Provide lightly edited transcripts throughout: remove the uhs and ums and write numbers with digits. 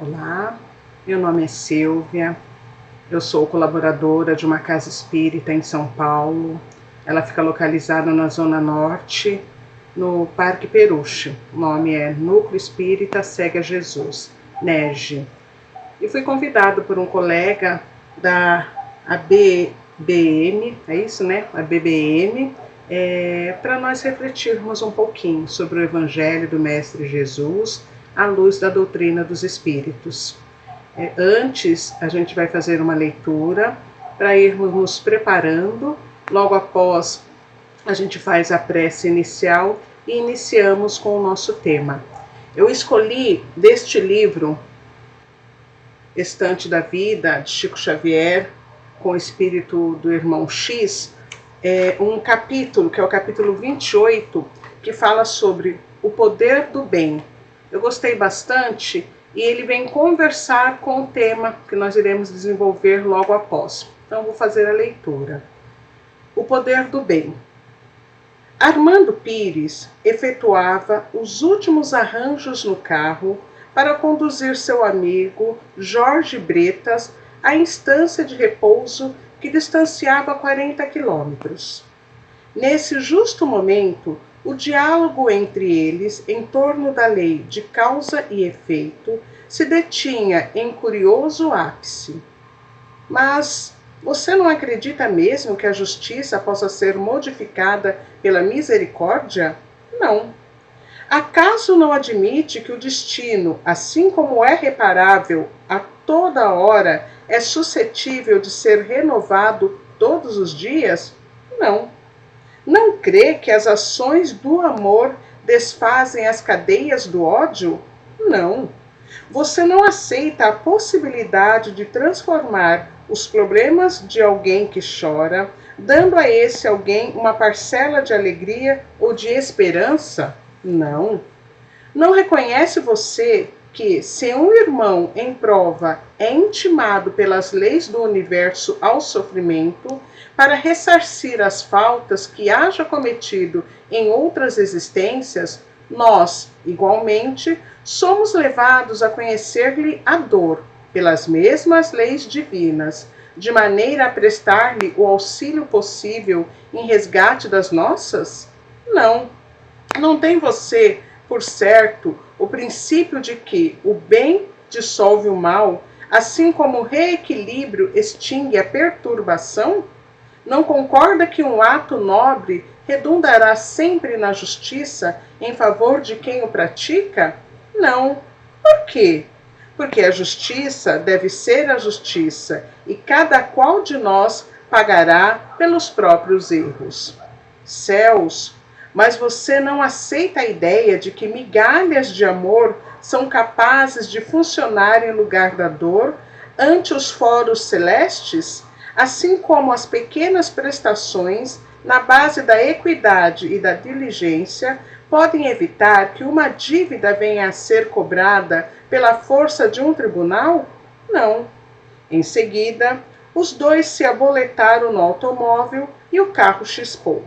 Olá, meu nome é Silvia, eu sou colaboradora de uma casa espírita em São Paulo. Ela fica localizada na Zona Norte, no Parque Peruche. O nome é Núcleo Espírita Segue a Jesus, NEG. E fui convidado por um colega da ABBM, é isso, né? A BBM, para nós refletirmos um pouquinho sobre o Evangelho do Mestre Jesus à luz da doutrina dos Espíritos. Antes, a gente vai fazer uma leitura para irmos nos preparando. Logo após, a gente faz a prece inicial e iniciamos com o nosso tema. Eu escolhi deste livro, Estante da Vida, de Chico Xavier, com o espírito do irmão X, um capítulo, que é o capítulo 28, que fala sobre o poder do bem. Eu gostei bastante e ele vem conversar com o tema que nós iremos desenvolver logo após. Então, vou fazer a leitura. O poder do bem. Armando Pires efetuava os últimos arranjos no carro para conduzir seu amigo Jorge Bretas à instância de repouso que distanciava 40 quilômetros. Nesse justo momento, o diálogo entre eles em torno da lei de causa e efeito se detinha em curioso ápice. Mas você não acredita mesmo que a justiça possa ser modificada pela misericórdia? Não. Acaso não admite que o destino, assim como é reparável a toda hora, é suscetível de ser renovado todos os dias? Não. Não crê que as ações do amor desfazem as cadeias do ódio? Não. Você não aceita a possibilidade de transformar os problemas de alguém que chora, dando a esse alguém uma parcela de alegria ou de esperança? Não. Não reconhece você que, se um irmão em prova é intimado pelas leis do universo ao sofrimento, para ressarcir as faltas que haja cometido em outras existências, nós, igualmente, somos levados a conhecer-lhe a dor, pelas mesmas leis divinas, de maneira a prestar-lhe o auxílio possível em resgate das nossas? Não. Não tem você, por certo, o princípio de que o bem dissolve o mal, assim como o reequilíbrio extingue a perturbação? Não concorda que um ato nobre redundará sempre na justiça em favor de quem o pratica? Não. Por quê? Porque a justiça deve ser a justiça e cada qual de nós pagará pelos próprios erros. Céus, mas você não aceita a ideia de que migalhas de amor são capazes de funcionar em lugar da dor ante os foros celestes? Assim como as pequenas prestações, na base da equidade e da diligência, podem evitar que uma dívida venha a ser cobrada pela força de um tribunal? Não. Em seguida, Os dois se aboletaram no automóvel e o carro chispou.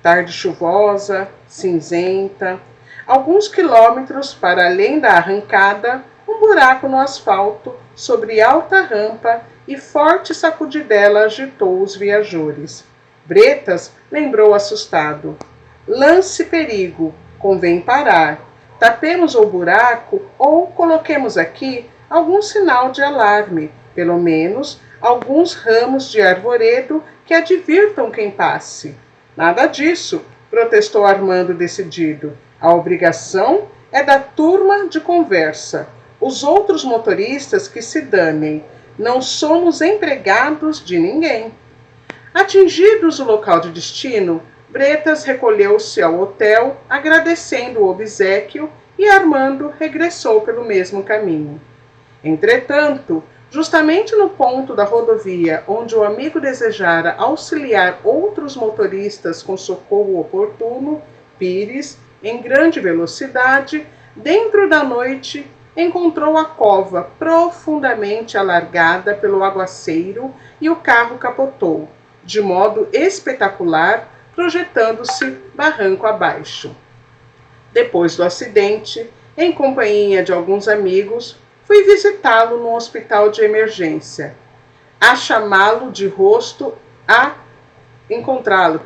Tarde chuvosa, cinzenta, alguns quilômetros para além da arrancada, um buraco no asfalto sobre alta rampa e forte sacudidela agitou os viajores. Bretas lembrou assustado. Lance perigo, convém parar. Tapemos o buraco ou coloquemos aqui algum sinal de alarme, pelo menos alguns ramos de arvoredo que advirtam quem passe. Nada disso, protestou Armando decidido. A obrigação é da turma de conversa. Os outros motoristas que se danem. Não somos empregados de ninguém. Atingidos o local de destino, Bretas recolheu-se ao hotel, agradecendo o obséquio, e Armando regressou pelo mesmo caminho. Entretanto, justamente no ponto da rodovia onde o amigo desejara auxiliar outros motoristas com socorro oportuno, Pires, em grande velocidade, dentro da noite, encontrou a cova profundamente alargada pelo aguaceiro e o carro capotou, de modo espetacular, projetando-se barranco abaixo. Depois do acidente, em companhia de alguns amigos, fui visitá-lo no hospital de emergência, a chamá-lo de rosto encontrá-lo,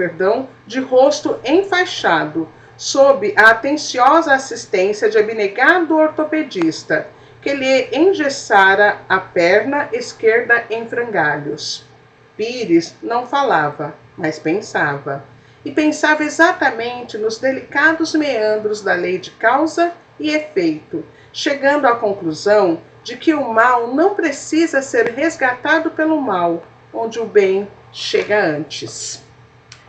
de rosto enfaixado, sob a atenciosa assistência de abnegado ortopedista, que lhe engessara a perna esquerda em frangalhos. Pires não falava, mas pensava. E pensava exatamente nos delicados meandros da lei de causa e efeito, chegando à conclusão de que o mal não precisa ser resgatado pelo mal, onde o bem chega antes.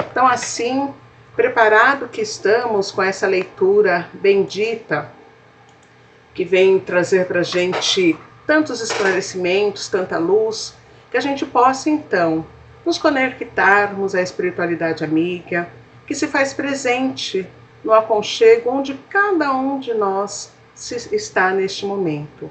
Então, assim, preparado que estamos com essa leitura bendita, que vem trazer para a gente tantos esclarecimentos, tanta luz, que a gente possa, então, nos conectarmos à espiritualidade amiga, que se faz presente no aconchego onde cada um de nós está neste momento.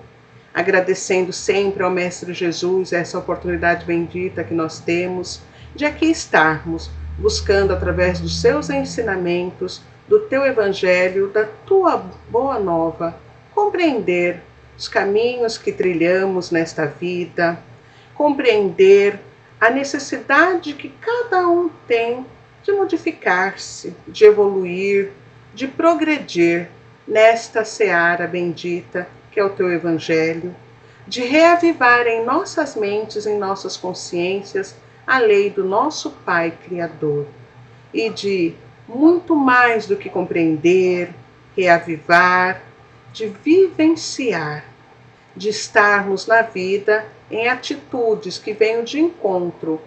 Agradecendo sempre ao Mestre Jesus essa oportunidade bendita que nós temos de aqui estarmos, buscando através dos seus ensinamentos, do teu Evangelho, da tua boa nova, compreender os caminhos que trilhamos nesta vida, compreender a necessidade que cada um tem de modificar-se, de evoluir, de progredir nesta seara bendita que é o teu Evangelho, de reavivar em nossas mentes, em nossas consciências, a lei do nosso Pai Criador e de muito mais do que compreender, reavivar, de vivenciar, de estarmos na vida em atitudes que venham de encontro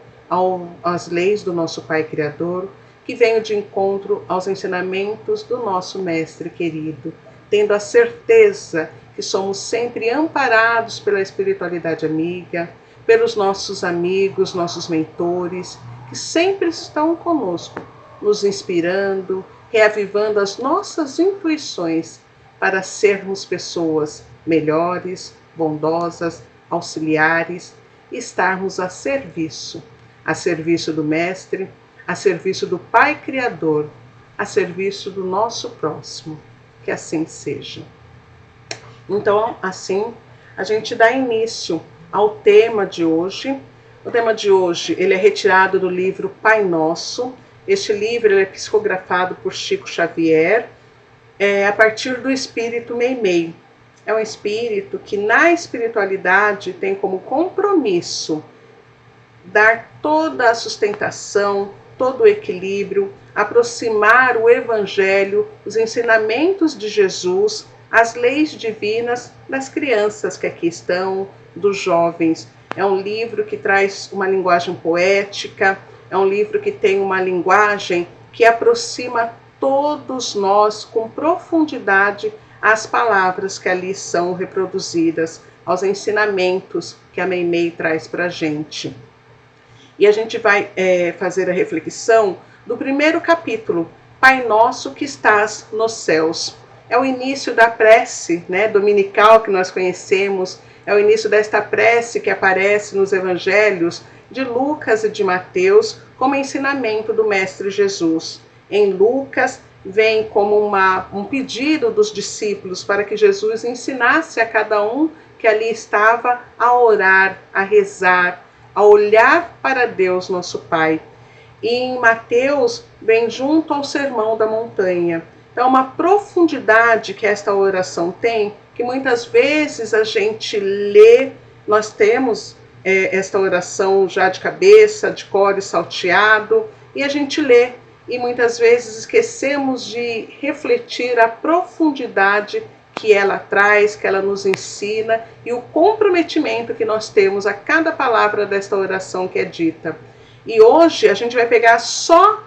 às leis do nosso Pai Criador, que venham de encontro aos ensinamentos do nosso Mestre querido, tendo a certeza que somos sempre amparados pela espiritualidade amiga, pelos nossos amigos, nossos mentores, que sempre estão conosco, nos inspirando, reavivando as nossas intuições para sermos pessoas melhores, bondosas, auxiliares, e estarmos a serviço do Mestre, a serviço do Pai Criador, a serviço do nosso próximo. Que assim seja. Então, assim, a gente dá início ao tema de hoje. O tema de hoje ele é retirado do livro Pai Nosso. Este livro ele é psicografado por Chico Xavier, a partir do espírito Meimei. É um espírito que na espiritualidade tem como compromisso dar toda a sustentação, todo o equilíbrio, aproximar o Evangelho, os ensinamentos de Jesus, as leis divinas das crianças que aqui estão, dos jovens. É um livro que traz uma linguagem poética, é um livro que tem uma linguagem que aproxima todos nós com profundidade às palavras que ali são reproduzidas, aos ensinamentos que a Meimei traz para a gente. E a gente vai fazer a reflexão do primeiro capítulo, Pai Nosso que estás nos céus. É o início da prece, dominical que nós conhecemos, é o início desta prece que aparece nos evangelhos, de Lucas e de Mateus como ensinamento do Mestre Jesus. Em Lucas, vem como um pedido dos discípulos para que Jesus ensinasse a cada um que ali estava a orar, a rezar, a olhar para Deus, nosso Pai. E em Mateus, vem junto ao Sermão da Montanha. Então, uma profundidade que esta oração tem, que muitas vezes a gente lê, nós temos esta oração já de cabeça, de cor e salteado, e a gente lê, e muitas vezes esquecemos de refletir a profundidade que ela traz, que ela nos ensina, e o comprometimento que nós temos a cada palavra desta oração que é dita. E hoje a gente vai pegar só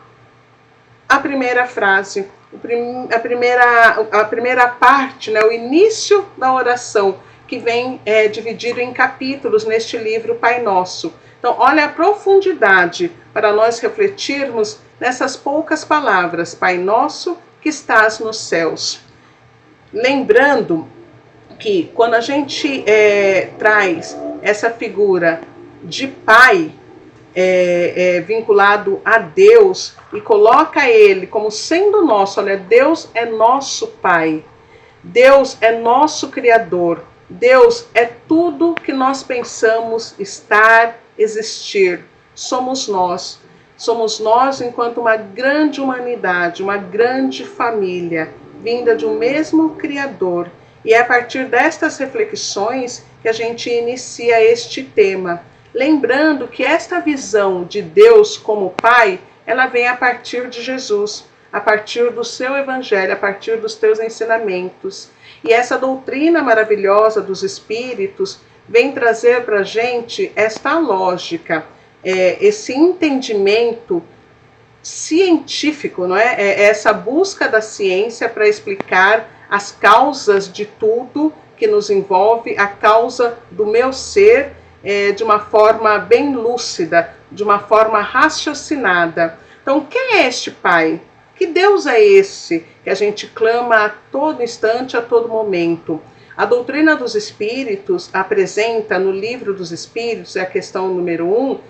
a primeira frase, a primeira parte, né, o início da oração, que vem dividido em capítulos neste livro Pai Nosso. Então, olha a profundidade para nós refletirmos nessas poucas palavras. Pai Nosso que estás nos céus. Lembrando que quando a gente traz essa figura de Pai vinculado a Deus e coloca ele como sendo nosso, olha, Deus é nosso Pai, Deus é nosso Criador, Deus é tudo que nós pensamos estar, existir, somos nós enquanto uma grande humanidade, uma grande família, vinda de um mesmo Criador. E é a partir destas reflexões que a gente inicia este tema. Lembrando que esta visão de Deus como Pai, ela vem a partir de Jesus, a partir do seu Evangelho, a partir dos teus ensinamentos. E essa doutrina maravilhosa dos Espíritos vem trazer para a gente esta lógica, esse entendimento científico, não é? Essa busca da ciência para explicar as causas de tudo que nos envolve, a causa do meu ser, de uma forma bem lúcida, de uma forma raciocinada. Então, quem é este Pai? Que Deus é esse que a gente clama a todo instante, a todo momento? A doutrina dos Espíritos apresenta no Livro dos Espíritos, é a questão número 1,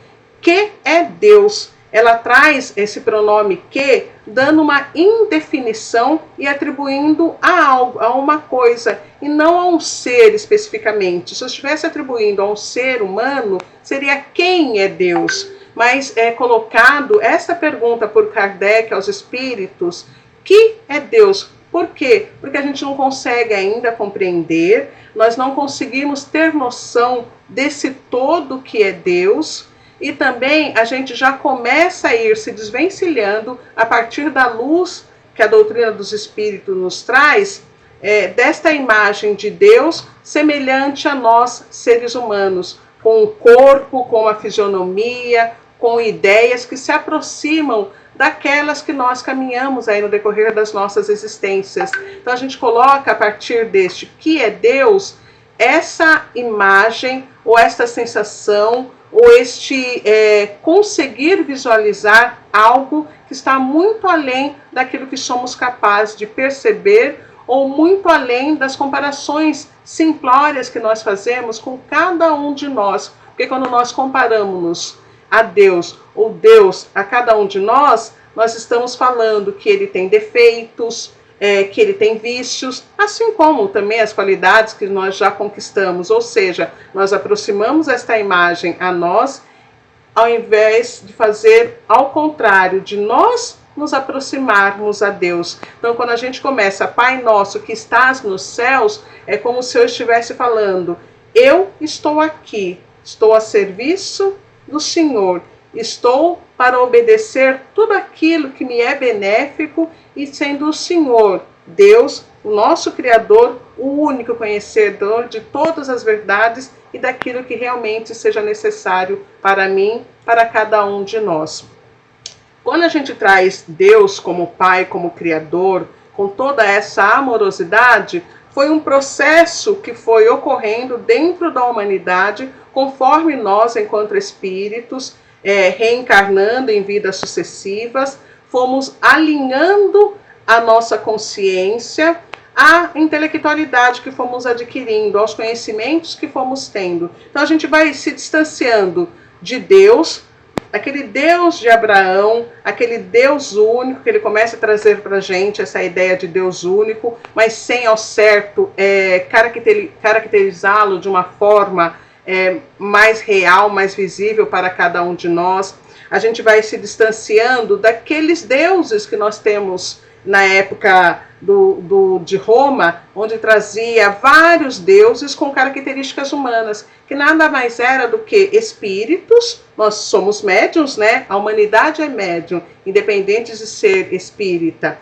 que é Deus. Ela traz esse pronome que, dando uma indefinição e atribuindo a algo, a uma coisa, e não a um ser especificamente. Se eu estivesse atribuindo a um ser humano, seria quem é Deus? Mas é colocado essa pergunta por Kardec aos Espíritos, que é Deus? Por quê? Porque a gente não consegue ainda compreender, nós não conseguimos ter noção desse todo que é Deus. E também a gente já começa a ir se desvencilhando a partir da luz que a doutrina dos Espíritos nos traz, desta imagem de Deus semelhante a nós, seres humanos, com o corpo, com a fisionomia, com ideias que se aproximam daquelas que nós caminhamos aí no decorrer das nossas existências. Então a gente coloca a partir deste que é Deus, essa imagem ou esta sensação, ou este conseguir visualizar algo que está muito além daquilo que somos capazes de perceber, ou muito além das comparações simplórias que nós fazemos com cada um de nós. Porque quando nós comparamos a Deus, ou Deus a cada um de nós, nós estamos falando que ele tem defeitos, que ele tem vícios, assim como também as qualidades que nós já conquistamos. Ou seja, nós aproximamos esta imagem a nós, ao invés de fazer ao contrário, de nós nos aproximarmos a Deus. Então, quando a gente começa, Pai Nosso que estás nos céus, é como se eu estivesse falando, eu estou aqui, estou a serviço do Senhor, estou para obedecer tudo aquilo que me é benéfico, e sendo o Senhor, Deus, o nosso Criador, o único conhecedor de todas as verdades e daquilo que realmente seja necessário para mim, para cada um de nós. Quando a gente traz Deus como Pai, como Criador, com toda essa amorosidade, foi um processo que foi ocorrendo dentro da humanidade, conforme nós, enquanto espíritos, reencarnando em vidas sucessivas, fomos alinhando a nossa consciência à intelectualidade que fomos adquirindo, aos conhecimentos que fomos tendo. Então a gente vai se distanciando de Deus, aquele Deus de Abraão, aquele Deus único, que ele começa a trazer para a gente essa ideia de Deus único, mas sem ao certo caracterizá-lo de uma forma mais real, mais visível para cada um de nós. A gente vai se distanciando daqueles deuses que nós temos na época de Roma, onde trazia vários deuses com características humanas, que nada mais era do que espíritos. Nós somos médiuns, né? A humanidade é médium, independente de ser espírita.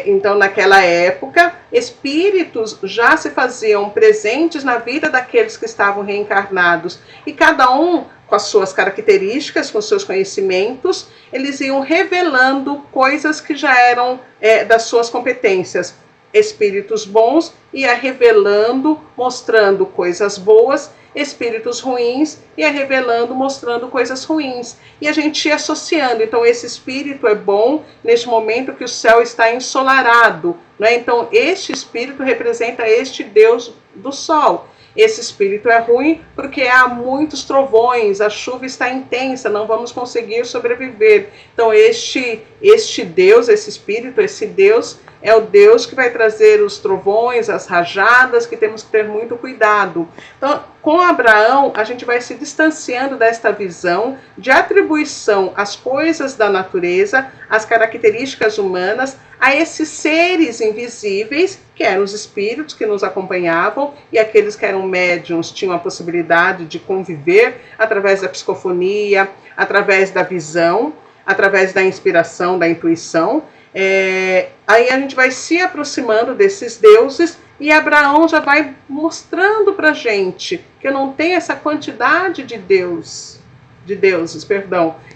Então, naquela época, espíritos já se faziam presentes na vida daqueles que estavam reencarnados, e cada um com as suas características, com os seus conhecimentos, eles iam revelando coisas que já eram das suas competências. Espíritos bons ia revelando, mostrando coisas boas, espíritos ruins ia revelando, mostrando coisas ruins. E a gente ia associando. Então, esse espírito é bom neste momento que o céu está ensolarado, né? Então, este espírito representa este Deus do sol. Esse espírito é ruim porque há muitos trovões, a chuva está intensa, não vamos conseguir sobreviver. Então este Deus, esse espírito, esse Deus é o Deus que vai trazer os trovões, as rajadas, que temos que ter muito cuidado. Então, com Abraão, a gente vai se distanciando desta visão de atribuição às coisas da natureza, às características humanas, a esses seres invisíveis, que eram os espíritos que nos acompanhavam, e aqueles que eram médiuns tinham a possibilidade de conviver através da psicofonia, através da visão, através da inspiração, da intuição. Aí a gente vai se aproximando desses deuses, e Abraão já vai mostrando para a gente que eu não tenho essa quantidade de deuses,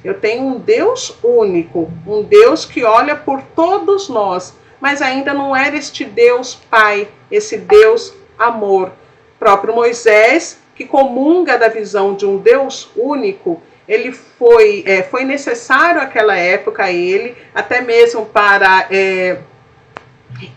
eu tenho um Deus único, um Deus que olha por todos nós, mas ainda não era este Deus Pai, esse Deus amor. O próprio Moisés, que comunga da visão de um Deus único, ele foi necessário àquela época a ele, até mesmo para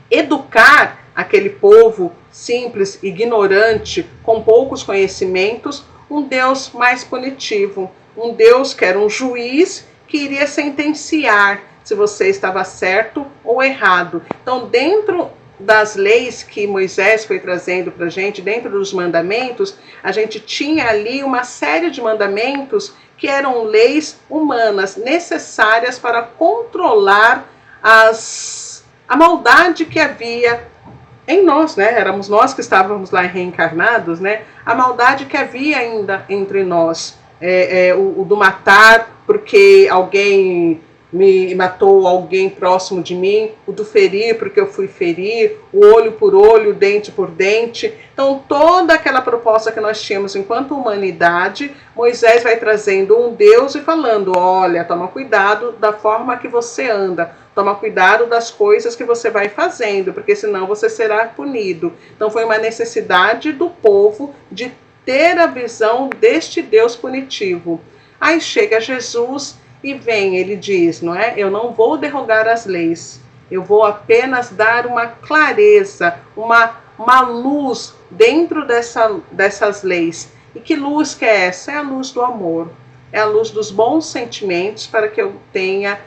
educar aquele povo simples, ignorante, com poucos conhecimentos, um Deus mais punitivo, um Deus que era um juiz que iria sentenciar se você estava certo ou errado. Então, dentro das leis que Moisés foi trazendo para a gente, dentro dos mandamentos, a gente tinha ali uma série de mandamentos que eram leis humanas, necessárias para controlar a maldade que havia em nós, né? Éramos nós que estávamos lá reencarnados, né? A maldade que havia ainda entre nós, o do matar porque alguém me matou, alguém próximo de mim, o do ferir porque eu fui ferir, o olho por olho, dente por dente. Então, toda aquela proposta que nós tínhamos enquanto humanidade, Moisés vai trazendo um Deus e falando: olha, toma cuidado da forma que você anda, toma cuidado das coisas que você vai fazendo, porque senão você será punido. Então, foi uma necessidade do povo de ter a visão deste Deus punitivo. Aí chega Jesus e vem, ele diz, não é? Eu não vou derrogar as leis, eu vou apenas dar uma clareza, uma luz dentro dessas leis. E que luz que é essa? É a luz do amor, é a luz dos bons sentimentos, para que eu tenha,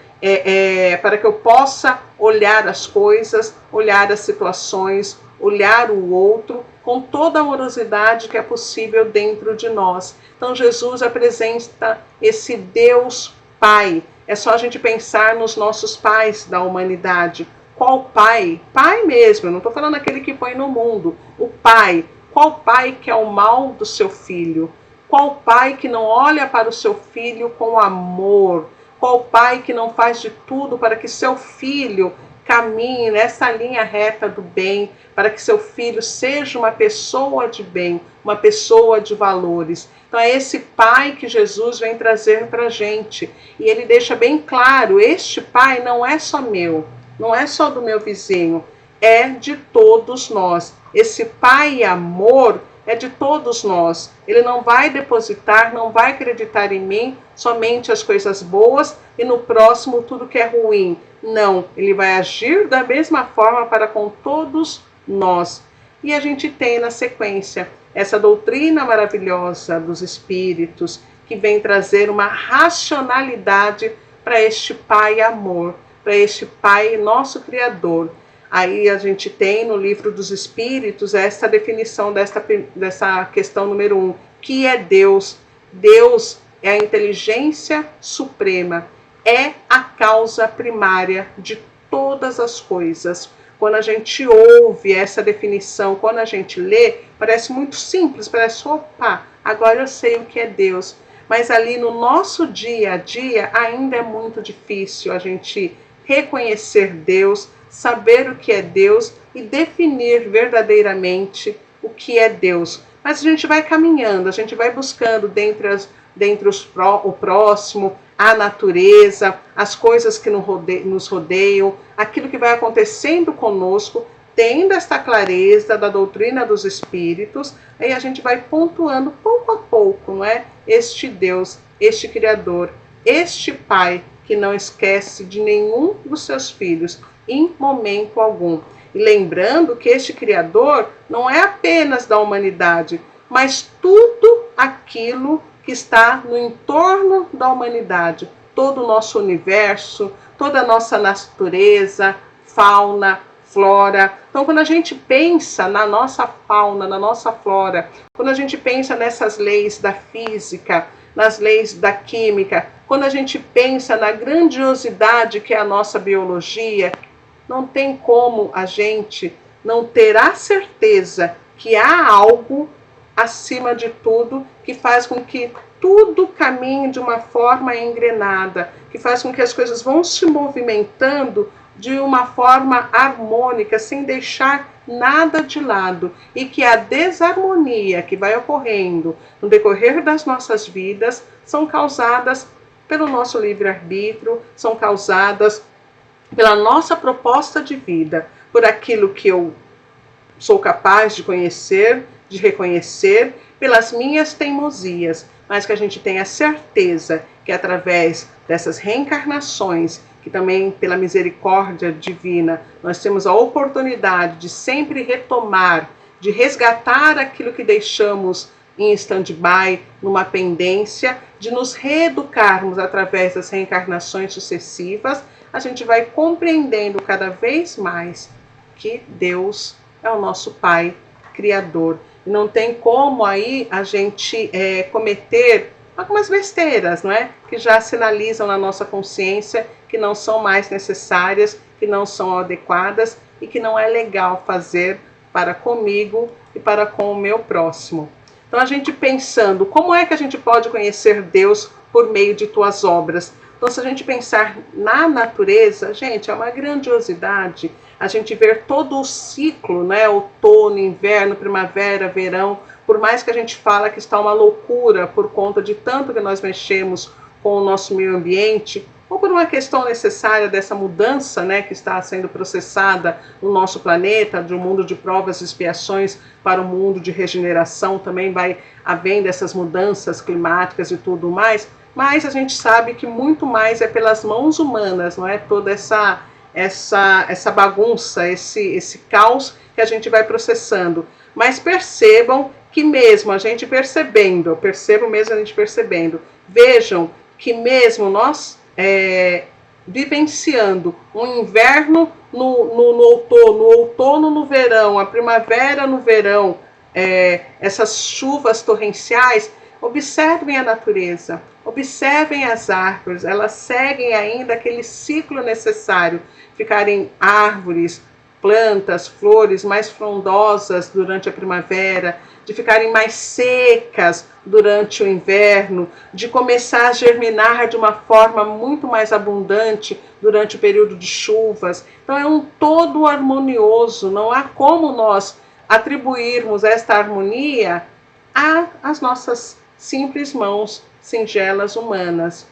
para que eu possa olhar as coisas, olhar as situações, olhar o outro com toda a amorosidade que é possível dentro de nós. Então Jesus apresenta esse Deus Pai. É só a gente pensar nos nossos pais da humanidade. Qual pai? Pai mesmo, eu não estou falando aquele que põe no mundo. O pai. Qual pai que é o mal do seu filho? Qual pai que não olha para o seu filho com amor? Qual pai que não faz de tudo para que seu filho caminhe nessa linha reta do bem, para que seu filho seja uma pessoa de bem, uma pessoa de valores? Então é esse pai que Jesus vem trazer para a gente. E ele deixa bem claro, este pai não é só meu, não é só do meu vizinho, é de todos nós. Esse pai amor é de todos nós. Ele não vai depositar, não vai acreditar em mim somente as coisas boas e no próximo tudo que é ruim. Não, ele vai agir da mesma forma para com todos nós. E a gente tem na sequência essa doutrina maravilhosa dos espíritos, que vem trazer uma racionalidade para este Pai amor, para este Pai nosso Criador. Aí a gente tem no Livro dos Espíritos essa definição dessa questão número 1, que é Deus. Deus é a inteligência suprema, é a causa primária de todas as coisas. Quando a gente ouve essa definição, quando a gente lê, parece muito simples, parece, opa, agora eu sei o que é Deus. Mas ali no nosso dia a dia ainda é muito difícil a gente reconhecer Deus, saber o que é Deus e definir verdadeiramente o que é Deus. Mas a gente vai caminhando, a gente vai buscando dentre o próximo, a natureza, as coisas que nos rodeiam, aquilo que vai acontecendo conosco, tendo esta clareza da doutrina dos Espíritos, aí a gente vai pontuando pouco a pouco, não é? Este Deus, este Criador, este Pai que não esquece de nenhum dos seus filhos, em momento algum. E lembrando que este Criador não é apenas da humanidade, mas tudo aquilo que está no entorno da humanidade, todo o nosso universo, toda a nossa natureza, fauna, flora. Então, quando a gente pensa na nossa fauna, na nossa flora, quando a gente pensa nessas leis da física, nas leis da química, quando a gente pensa na grandiosidade que é a nossa biologia, não tem como a gente não ter a certeza que há algo acima de tudo que faz com que tudo caminhe de uma forma engrenada, que faz com que as coisas vão se movimentando de uma forma harmônica, sem deixar nada de lado, e que a desarmonia que vai ocorrendo no decorrer das nossas vidas são causadas pelo nosso livre-arbítrio, são causadas pela nossa proposta de vida, por aquilo que eu sou capaz de conhecer, de reconhecer, pelas minhas teimosias, mas que a gente tenha certeza que através dessas reencarnações, que também pela misericórdia divina, nós temos a oportunidade de sempre retomar, de resgatar aquilo que deixamos em stand-by, numa pendência, de nos reeducarmos através das reencarnações sucessivas, a gente vai compreendendo cada vez mais que Deus é o nosso Pai Criador. E não tem como aí a gente cometer algumas besteiras, não é? Que já sinalizam na nossa consciência que não são mais necessárias, que não são adequadas e que não é legal fazer para comigo e para com o meu próximo. Então a gente pensando, como é que a gente pode conhecer Deus por meio de tuas obras? Então se a gente pensar na natureza, gente, é uma grandiosidade a gente ver todo o ciclo, né? Outono, inverno, primavera, verão, por mais que a gente fala que está uma loucura por conta de tanto que nós mexemos com o nosso meio ambiente, ou por uma questão necessária dessa mudança, né, que está sendo processada no nosso planeta, de um mundo de provas e expiações para um mundo de regeneração, também vai havendo essas mudanças climáticas e tudo mais, mas a gente sabe que muito mais é pelas mãos humanas, não é? Toda essa bagunça, esse caos que a gente vai processando. Mas percebam que mesmo a gente percebendo, eu percebo mesmo a gente percebendo, vejam que mesmo nós vivenciando um inverno no outono no verão, a primavera no verão, essas chuvas torrenciais, observem a natureza, observem as árvores, elas seguem ainda aquele ciclo necessário, ficarem árvores, plantas, flores mais frondosas durante a primavera, de ficarem mais secas durante o inverno, de começar a germinar de uma forma muito mais abundante durante o período de chuvas. Então é um todo harmonioso, não há como nós atribuirmos esta harmonia às nossas simples mãos singelas humanas.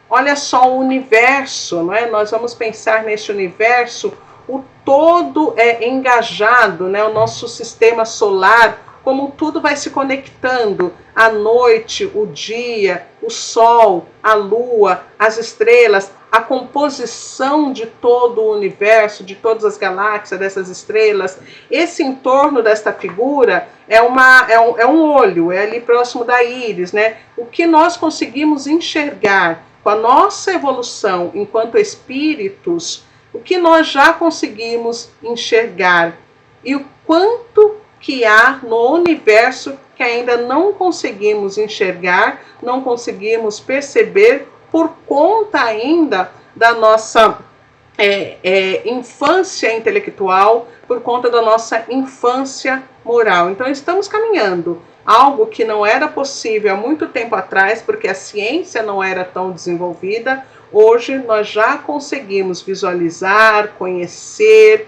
Olha só o universo, não é? Nós vamos pensar neste universo, o todo é engajado, né? O nosso sistema solar, como tudo vai se conectando, a noite, o dia, o sol, a lua, as estrelas, a composição de todo o universo, de todas as galáxias, dessas estrelas. Esse entorno desta figura é um olho, é ali próximo da íris, né? O que nós conseguimos enxergar com a nossa evolução enquanto espíritos, o que nós já conseguimos enxergar e o quanto que há no universo que ainda não conseguimos enxergar, não conseguimos perceber por conta ainda da nossa infância intelectual, por conta da nossa infância moral. Então estamos caminhando. Algo que não era possível há muito tempo atrás, porque a ciência não era tão desenvolvida, hoje nós já conseguimos visualizar, conhecer,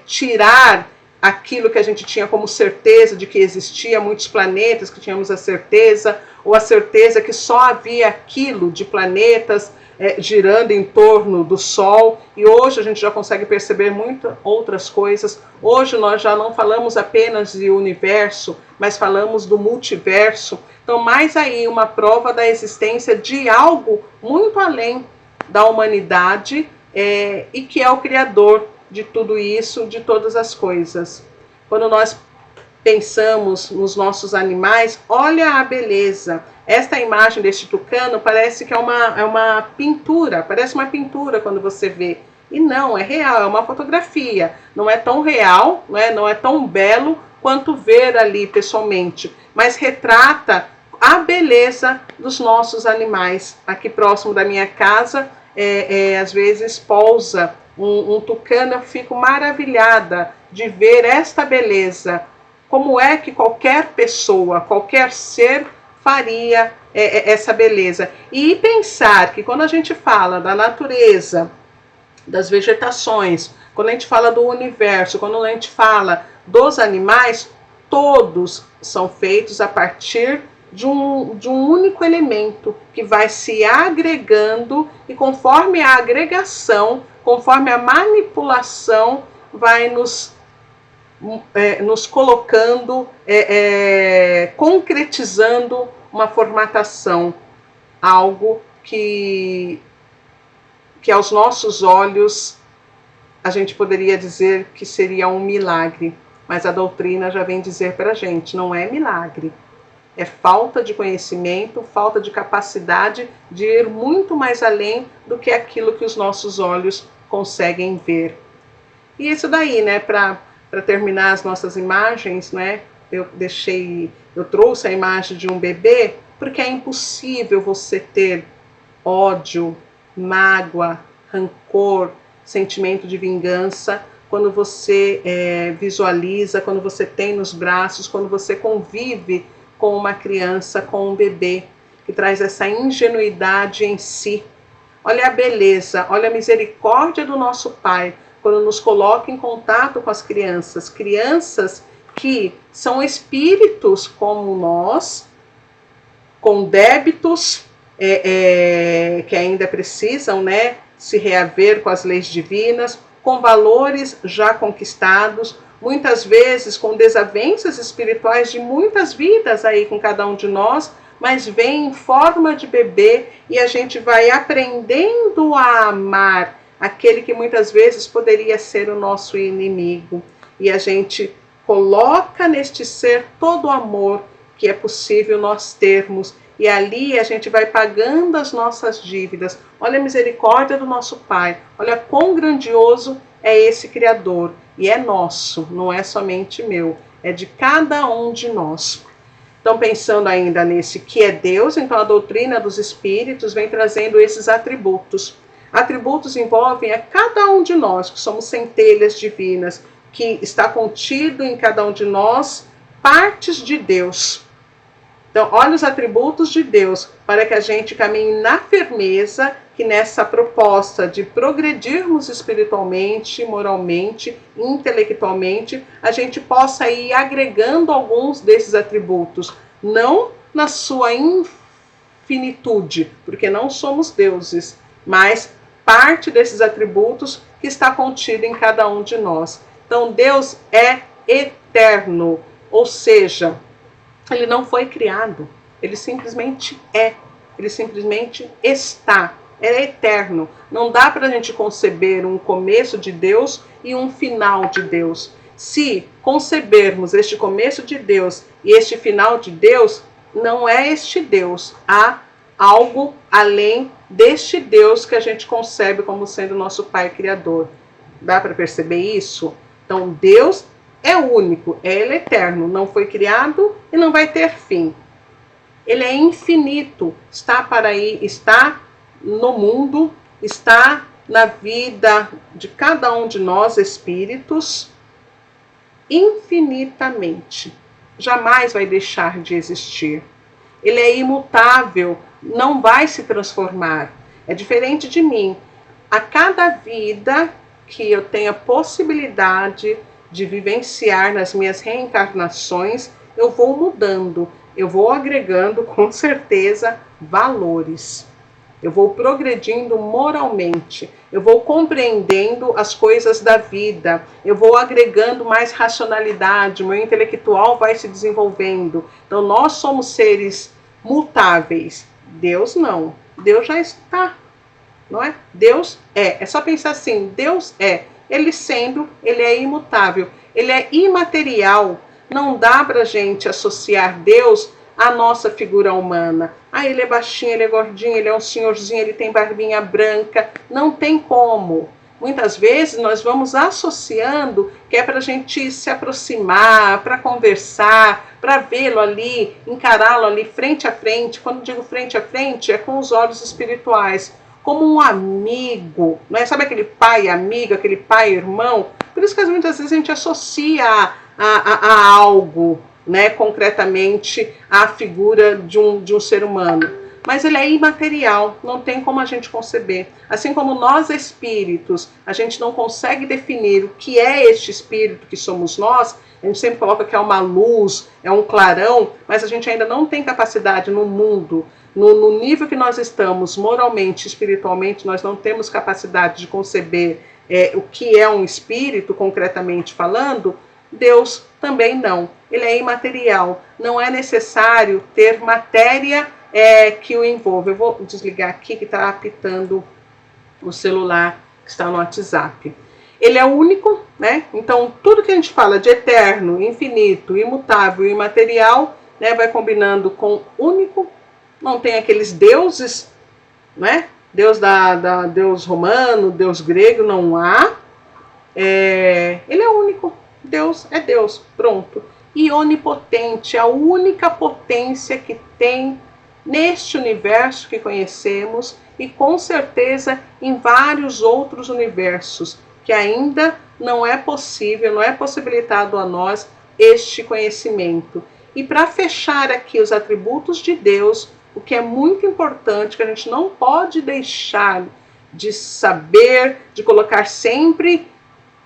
tirar aquilo que a gente tinha como certeza de que existia muitos planetas, que tínhamos a certeza, ou a certeza que só havia aquilo de planetas girando em torno do Sol, e hoje a gente já consegue perceber muitas outras coisas. Hoje nós já não falamos apenas de universo, mas falamos do multiverso. Então, mais aí uma prova da existência de algo muito além da humanidade, e que é o Criador de tudo isso, de todas as coisas. Quando nós pensamos nos nossos animais, olha a beleza. Esta imagem deste tucano parece que é uma pintura, parece uma pintura quando você vê. E não, é real, é uma fotografia. Não é tão real, não é tão belo quanto ver ali pessoalmente, mas retrata a beleza dos nossos animais. Aqui próximo da minha casa, às vezes pousa um tucano, eu fico maravilhada de ver esta beleza. Como é que qualquer pessoa, qualquer ser faria essa beleza? E pensar que quando a gente fala da natureza, das vegetações, quando a gente fala do universo, quando a gente fala dos animais, todos são feitos a partir de um único elemento que vai se agregando, e conforme a agregação, conforme a manipulação, vai nos colocando, concretizando uma formatação, algo que aos nossos olhos a gente poderia dizer que seria um milagre, mas a doutrina já vem dizer para a gente, não é milagre. É falta de conhecimento, falta de capacidade de ir muito mais além do que aquilo que os nossos olhos conseguem ver. E isso daí, né, para terminar as nossas imagens, né, eu trouxe a imagem de um bebê, porque é impossível você ter ódio, mágoa, rancor, sentimento de vingança, quando você visualiza, quando você tem nos braços, quando você convive com uma criança, com um bebê, que traz essa ingenuidade em si. Olha a beleza, olha a misericórdia do nosso Pai, quando nos coloca em contato com as crianças. Crianças que são espíritos como nós, com débitos que ainda precisam, né, se reaver com as leis divinas, com valores já conquistados, muitas vezes com desavenças espirituais de muitas vidas aí com cada um de nós, mas vem em forma de bebê, e a gente vai aprendendo a amar aquele que muitas vezes poderia ser o nosso inimigo. E a gente coloca neste ser todo o amor que é possível nós termos, e ali a gente vai pagando as nossas dívidas. Olha a misericórdia do nosso Pai, olha quão grandioso é esse Criador, e é nosso, não é somente meu, é de cada um de nós. Então, pensando ainda nesse que é Deus, então a doutrina dos Espíritos vem trazendo esses atributos. Atributos envolvem a cada um de nós, que somos centelhas divinas, que está contido em cada um de nós partes de Deus. Então, olha os atributos de Deus, para que a gente caminhe na firmeza, que nessa proposta de progredirmos espiritualmente, moralmente, intelectualmente, a gente possa ir agregando alguns desses atributos, não na sua infinitude, porque não somos deuses, mas parte desses atributos que está contido em cada um de nós. Então, Deus é eterno. Ou seja, ele não foi criado, ele simplesmente é, ele simplesmente está, é eterno. Não dá para a gente conceber um começo de Deus e um final de Deus. Se concebermos este começo de Deus e este final de Deus, não é este Deus, há algo além deste Deus que a gente concebe como sendo nosso Pai Criador. Dá para perceber isso? Então Deus é único, Ele é eterno, não foi criado e não vai ter fim. Ele é infinito, está para aí, está no mundo, está na vida de cada um de nós, espíritos, infinitamente. Jamais vai deixar de existir. Ele é imutável, não vai se transformar. É diferente de mim. A cada vida que eu tenho a possibilidade de vivenciar nas minhas reencarnações, eu vou mudando, eu vou agregando com certeza valores. Eu vou progredindo moralmente, eu vou compreendendo as coisas da vida, eu vou agregando mais racionalidade, o meu intelectual vai se desenvolvendo. Então nós somos seres mutáveis, Deus não, Deus já está, não é? Deus é só pensar assim, Deus é, ele sendo, ele é imutável, ele é imaterial, não dá pra gente associar Deus à nossa figura humana. Ah, ele é baixinho, ele é gordinho, ele é um senhorzinho, ele tem barbinha branca. Não tem como. Muitas vezes nós vamos associando que é para a gente se aproximar, para conversar, para vê-lo ali, encará-lo ali frente a frente. Quando digo frente a frente, é com os olhos espirituais, como um amigo, não é? Sabe aquele pai amigo, aquele pai irmão? Por isso que muitas vezes a gente associa a algo, né, concretamente a figura de um ser humano, mas ele é imaterial, não tem como a gente conceber. Assim como nós espíritos, a gente não consegue definir o que é este espírito que somos nós, a gente sempre coloca que é uma luz, é um clarão, mas a gente ainda não tem capacidade no mundo, no nível que nós estamos moralmente, espiritualmente, nós não temos capacidade de conceber o que é um espírito, concretamente falando. Deus também não, ele é imaterial, não é necessário ter matéria que o envolva. Eu vou desligar aqui que está apitando o celular que está no WhatsApp. Ele é único, né? Então tudo que a gente fala de eterno, infinito, imutável e imaterial, né, vai combinando com único. Não tem aqueles deuses, né? Deus Deus romano, Deus grego, não há. Ele é único. Deus é Deus, pronto. E onipotente, a única potência que tem neste universo que conhecemos e com certeza em vários outros universos que ainda não é possível, não é possibilitado a nós este conhecimento. E para fechar aqui os atributos de Deus, o que é muito importante, que a gente não pode deixar de saber, de colocar sempre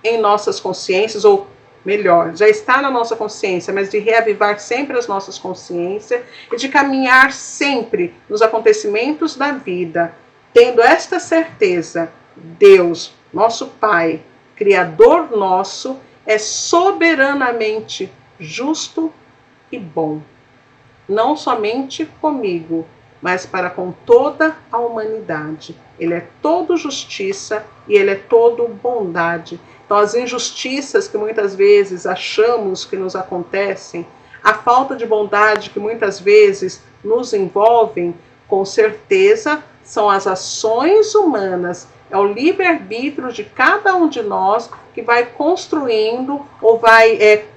em nossas consciências, ou melhor, já está na nossa consciência, mas de reavivar sempre as nossas consciências e de caminhar sempre nos acontecimentos da vida, tendo esta certeza: Deus, nosso Pai, Criador nosso, é soberanamente justo e bom. Não somente comigo, mas para com toda a humanidade. Ele é todo justiça e ele é todo bondade. Então as injustiças que muitas vezes achamos que nos acontecem, a falta de bondade que muitas vezes nos envolvem, com certeza são as ações humanas, é o livre-arbítrio de cada um de nós que vai construindo ou vai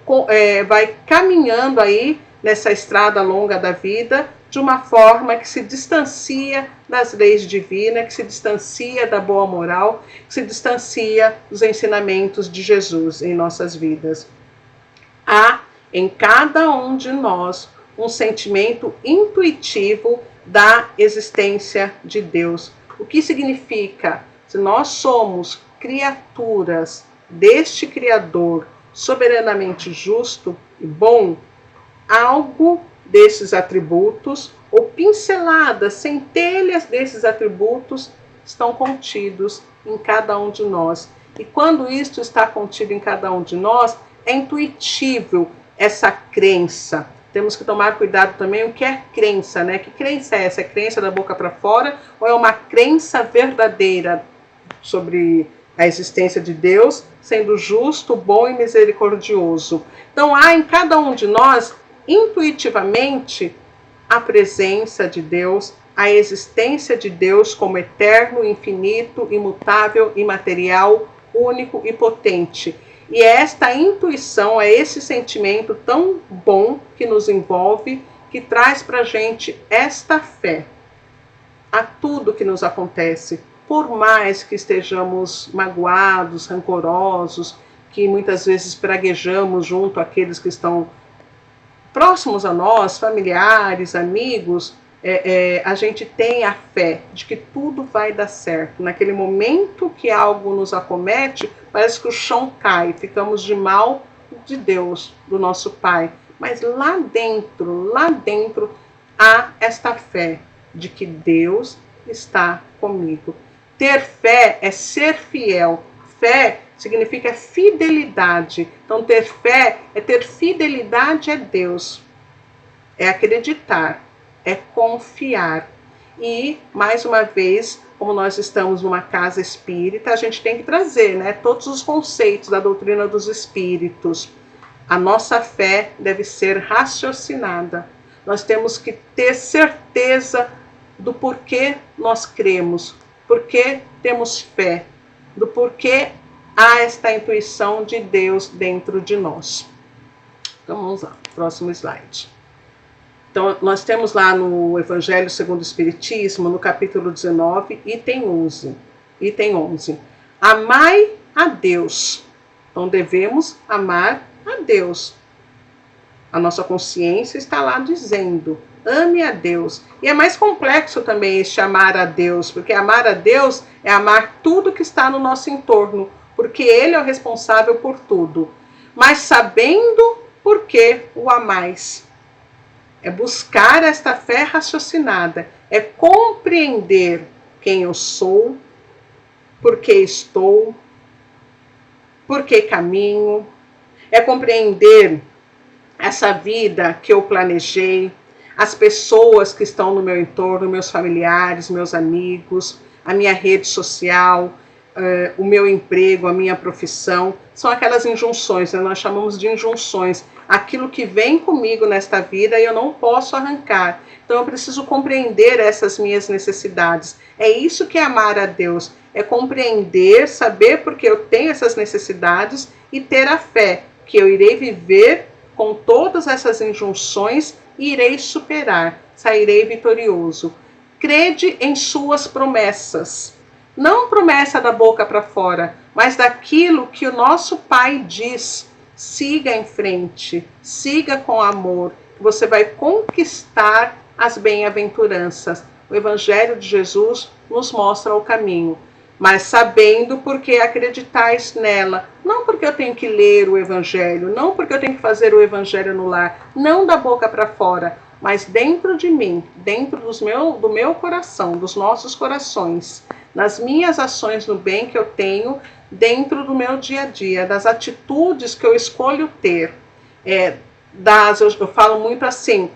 caminhando aí nessa estrada longa da vida, de uma forma que se distancia das leis divinas, que se distancia da boa moral, que se distancia dos ensinamentos de Jesus em nossas vidas. Há em cada um de nós um sentimento intuitivo da existência de Deus. O que significa? Se nós somos criaturas deste Criador soberanamente justo e bom, algo desses atributos, ou pinceladas, centelhas desses atributos, estão contidos em cada um de nós. E quando isto está contido em cada um de nós, é intuitível, essa crença. Temos que tomar cuidado também o que é crença, né? Que crença é essa? É crença da boca para fora ou é uma crença verdadeira sobre a existência de Deus, sendo justo, bom e misericordioso? Então há em cada um de nós, intuitivamente, a presença de Deus, a existência de Deus como eterno, infinito, imutável, imaterial, único e potente. E é esta intuição, é esse sentimento tão bom que nos envolve, que traz para a gente esta fé a tudo que nos acontece. Por mais que estejamos magoados, rancorosos, que muitas vezes praguejamos junto àqueles que estão próximos a nós, familiares, amigos, a gente tem a fé de que tudo vai dar certo. Naquele momento que algo nos acomete, parece que o chão cai, ficamos de mal de Deus, do nosso Pai. Mas lá dentro, há esta fé de que Deus está comigo. Ter fé é ser fiel. Fé significa fidelidade. Então, ter fé é ter fidelidade a Deus. É acreditar, é confiar. E, mais uma vez, como nós estamos numa casa espírita, a gente tem que trazer, né, todos os conceitos da doutrina dos espíritos. A nossa fé deve ser raciocinada. Nós temos que ter certeza do porquê nós cremos, porquê temos fé, do porquê há esta intuição de Deus dentro de nós. Então vamos lá, próximo slide. Então nós temos lá no Evangelho segundo o Espiritismo, no capítulo 19, item 11. Amai a Deus. Então devemos amar a Deus. A nossa consciência está lá dizendo, ame a Deus. E é mais complexo também este amar a Deus, porque amar a Deus é amar tudo que está no nosso entorno, porque Ele é o responsável por tudo. Mas sabendo por que o amais. É buscar esta fé raciocinada, é compreender quem eu sou, por que estou, por que caminho, é compreender essa vida que eu planejei, as pessoas que estão no meu entorno, meus familiares, meus amigos, a minha rede social, o meu emprego, a minha profissão, são aquelas injunções, né? Nós chamamos de injunções, aquilo que vem comigo nesta vida e eu não posso arrancar. Então eu preciso compreender essas minhas necessidades. É isso que é amar a Deus, é compreender, saber porque eu tenho essas necessidades e ter a fé que eu irei viver com todas essas injunções e irei superar, sairei vitorioso. Crede em suas promessas. Não promessa da boca para fora, mas daquilo que o nosso Pai diz. Siga em frente, siga com amor, você vai conquistar as bem-aventuranças. O Evangelho de Jesus nos mostra o caminho, mas sabendo porque acreditais nela. Não porque eu tenho que ler o Evangelho, não porque eu tenho que fazer o Evangelho no lar, não da boca para fora, mas dentro de mim, dentro do meu coração, dos nossos corações, nas minhas ações no bem que eu tenho, dentro do meu dia a dia, das atitudes que eu escolho ter. Eu falo muito assim,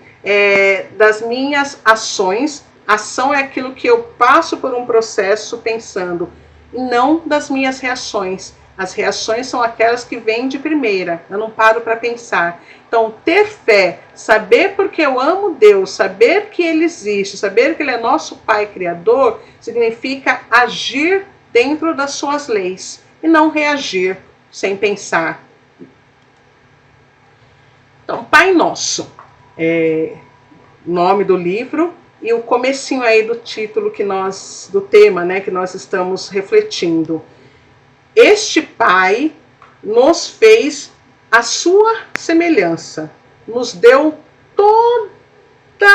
das minhas ações. Ação é aquilo que eu passo por um processo pensando, e não das minhas reações. As reações são aquelas que vêm de primeira, eu não paro para pensar. Então, ter fé, saber porque eu amo Deus, saber que Ele existe, saber que Ele é nosso Pai Criador, significa agir dentro das suas leis e não reagir sem pensar. Então, Pai Nosso, nome do livro e o comecinho aí do título do tema, né, que nós estamos refletindo. Este Pai nos fez a sua semelhança, nos deu toda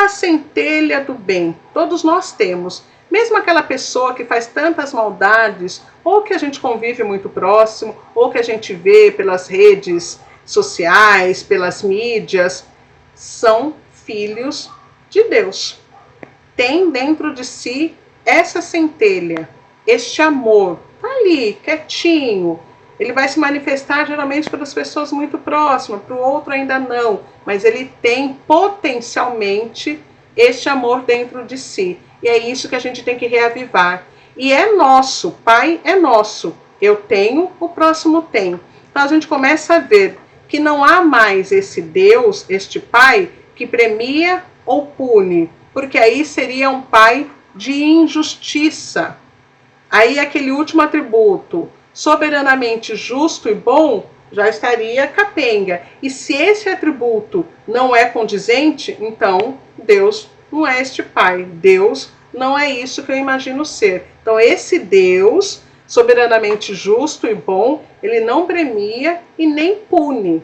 a centelha do bem. Todos nós temos. Mesmo aquela pessoa que faz tantas maldades, ou que a gente convive muito próximo, ou que a gente vê pelas redes sociais, pelas mídias, são filhos de Deus. Tem dentro de si essa centelha, este amor, tá ali, quietinho, ele vai se manifestar geralmente para as pessoas muito próximas, para o outro ainda não, mas ele tem potencialmente este amor dentro de si. E é isso que a gente tem que reavivar. E é nosso, Pai é nosso. Eu tenho, o próximo tem. Então a gente começa a ver que não há mais esse Deus, este Pai, que premia ou pune, porque aí seria um Pai de injustiça. Aí aquele último atributo, soberanamente justo e bom, já estaria capenga. E se esse atributo não é condizente, então Deus não é este Pai. Deus não é isso que eu imagino ser. Então esse Deus, soberanamente justo e bom, ele não premia e nem pune.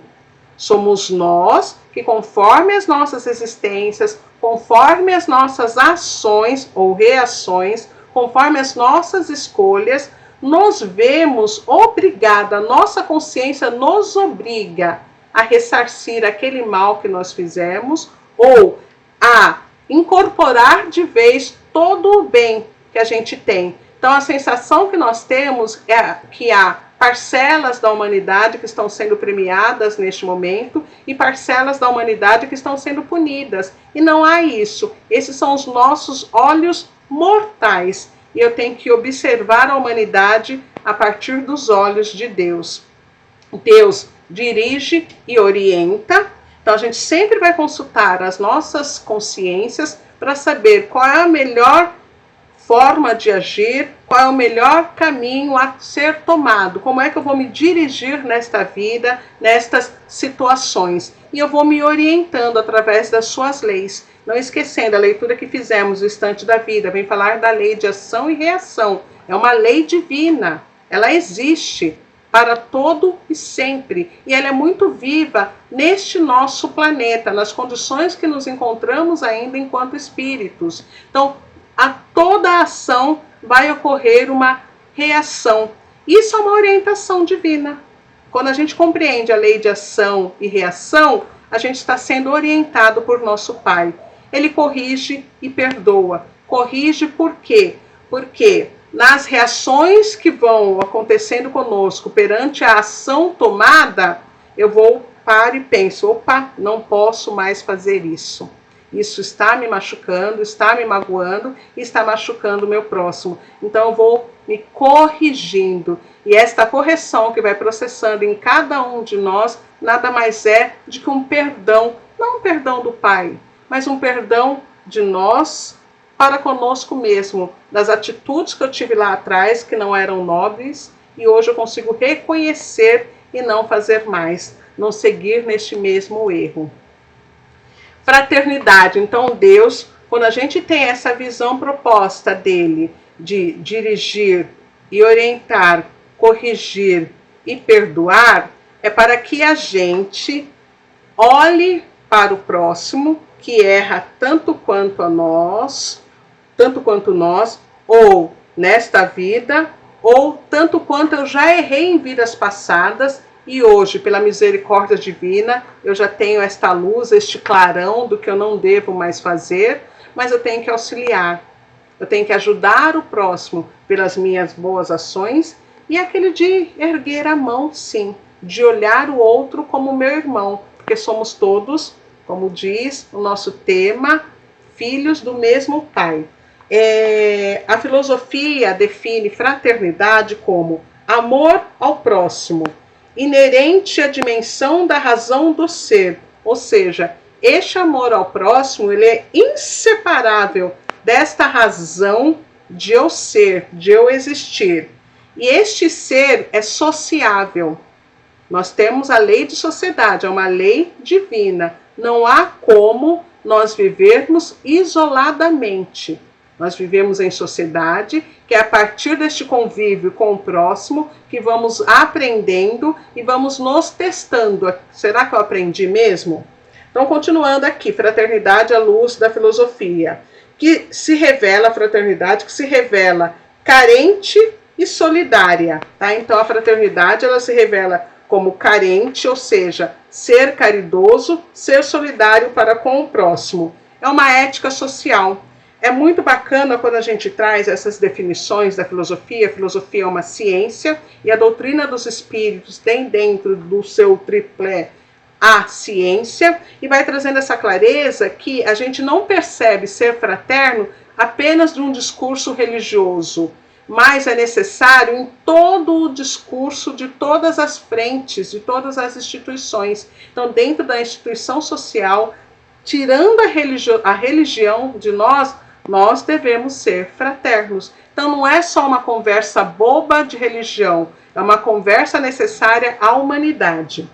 Somos nós que, conforme as nossas existências, conforme as nossas ações ou reações, conforme as nossas escolhas, nos vemos obrigada, a nossa consciência nos obriga a ressarcir aquele mal que nós fizemos ou a incorporar de vez todo o bem que a gente tem. Então a sensação que nós temos é que há parcelas da humanidade que estão sendo premiadas neste momento e parcelas da humanidade que estão sendo punidas. E não há isso. Esses são os nossos olhos mortais. E eu tenho que observar a humanidade a partir dos olhos de Deus. Deus dirige e orienta. Então a gente sempre vai consultar as nossas consciências para saber qual é a melhor forma de agir, qual é o melhor caminho a ser tomado, como é que eu vou me dirigir nesta vida, nestas situações. E eu vou me orientando através das suas leis. Não esquecendo, a leitura que fizemos, o instante da vida, vem falar da lei de ação e reação. É uma lei divina, ela existe para todo e sempre. E ela é muito viva neste nosso planeta, nas condições que nos encontramos ainda enquanto espíritos. Então, a toda ação vai ocorrer uma reação. Isso é uma orientação divina. Quando a gente compreende a lei de ação e reação, a gente está sendo orientado por nosso Pai. Ele corrige e perdoa. Corrige por quê? Porque nas reações que vão acontecendo conosco perante a ação tomada, eu vou para e penso, opa, não posso mais fazer isso. Isso está me machucando, está me magoando e está machucando o meu próximo. Então eu vou me corrigindo. E esta correção que vai processando em cada um de nós, nada mais é de que um perdão, não um perdão do Pai, mas um perdão de nós para conosco mesmo, das atitudes que eu tive lá atrás que não eram nobres e hoje eu consigo reconhecer e não fazer mais, não seguir neste mesmo erro. Fraternidade. Então Deus, quando a gente tem essa visão proposta dele de dirigir e orientar, corrigir e perdoar, é para que a gente olhe para o próximo que erra tanto quanto nós, ou nesta vida, ou tanto quanto eu já errei em vidas passadas. E hoje, pela misericórdia divina, eu já tenho esta luz, este clarão do que eu não devo mais fazer, mas eu tenho que auxiliar. Eu tenho que ajudar o próximo pelas minhas boas ações e aquele de erguer a mão, sim, de olhar o outro como meu irmão, porque somos todos, como diz o nosso tema, filhos do mesmo Pai. A filosofia define fraternidade como amor ao próximo, inerente à dimensão da razão do ser, ou seja, este amor ao próximo ele é inseparável desta razão de eu ser, de eu existir. E este ser é sociável. Nós temos a lei de sociedade, é uma lei divina. Não há como nós vivermos isoladamente. Nós vivemos em sociedade, que é a partir deste convívio com o próximo que vamos aprendendo e vamos nos testando. Será que eu aprendi mesmo? Então, continuando aqui, fraternidade à luz da filosofia, que se revela, a fraternidade que se revela carente e solidária. Tá? Então, a fraternidade ela se revela como carente, ou seja, ser caridoso, ser solidário para com o próximo. É uma ética social. É muito bacana quando a gente traz essas definições da filosofia. A filosofia é uma ciência e a doutrina dos espíritos tem dentro do seu tripé a ciência, e vai trazendo essa clareza que a gente não percebe ser fraterno apenas de um discurso religioso, mas é necessário em todo o discurso de todas as frentes, de todas as instituições. Então, dentro da instituição social, tirando a religião de nós, nós devemos ser fraternos. Então não é só uma conversa boba de religião, é uma conversa necessária à humanidade.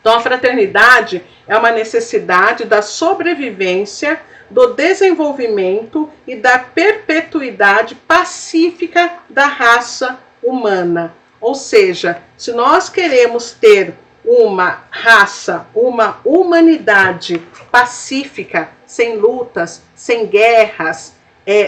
Então a fraternidade é uma necessidade da sobrevivência, do desenvolvimento e da perpetuidade pacífica da raça humana. Ou seja, se nós queremos ter uma raça, uma humanidade pacífica, sem lutas, sem guerras,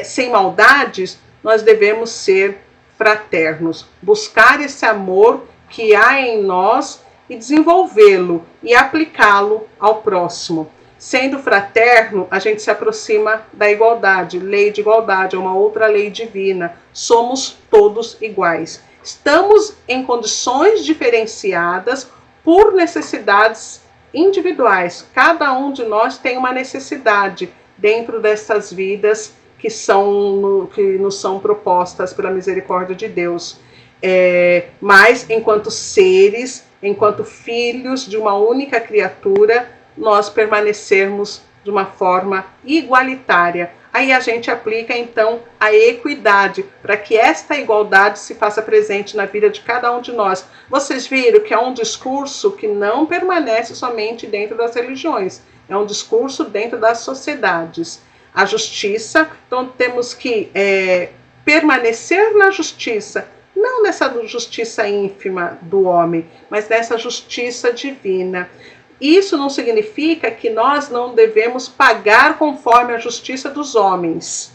sem maldades, nós devemos ser fraternos, buscar esse amor que há em nós e desenvolvê-lo e aplicá-lo ao próximo. Sendo fraterno, a gente se aproxima da igualdade. Lei de igualdade é uma outra lei divina. Somos todos iguais. Estamos em condições diferenciadas por necessidades individuais. Cada um de nós tem uma necessidade dentro dessas vidas que nos são propostas pela misericórdia de Deus. Mas, enquanto seres, enquanto filhos de uma única criatura, nós permanecermos de uma forma igualitária. Aí a gente aplica, então, a equidade, para que esta igualdade se faça presente na vida de cada um de nós. Vocês viram que é um discurso que não permanece somente dentro das religiões, é um discurso dentro das sociedades. A justiça, então temos que permanecer na justiça, não nessa justiça ínfima do homem, mas nessa justiça divina. Isso não significa que nós não devemos pagar conforme a justiça dos homens,